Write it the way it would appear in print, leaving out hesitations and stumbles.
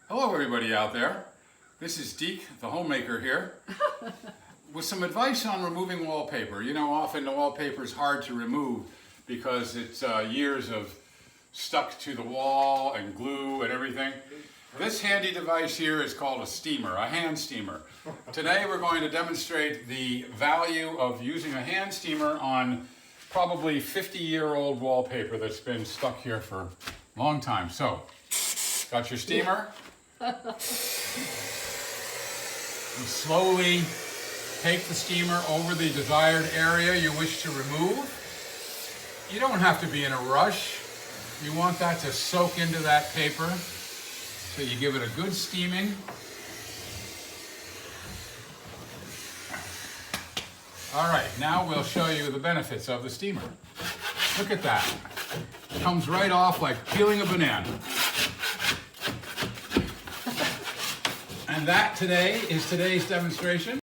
Hello everybody out there. This is Deke, the homemaker here, with some advice on removing wallpaper. You know, often the wallpaper is hard to remove because it's years of stuck to the wall and glue and everything. This handy device here is called a steamer, a hand steamer. Today we're going to demonstrate the value of using a hand steamer on probably 50-year-old wallpaper that's been stuck here for a long time. So, got your steamer. You slowly take the steamer over the desired area you wish to remove. You don't have to be in a rush. You want that to soak into that paper. So you give it a good steaming. All right, now we'll show you the benefits of the steamer. Look at that. It comes right off like peeling a banana. And that today is today's demonstration.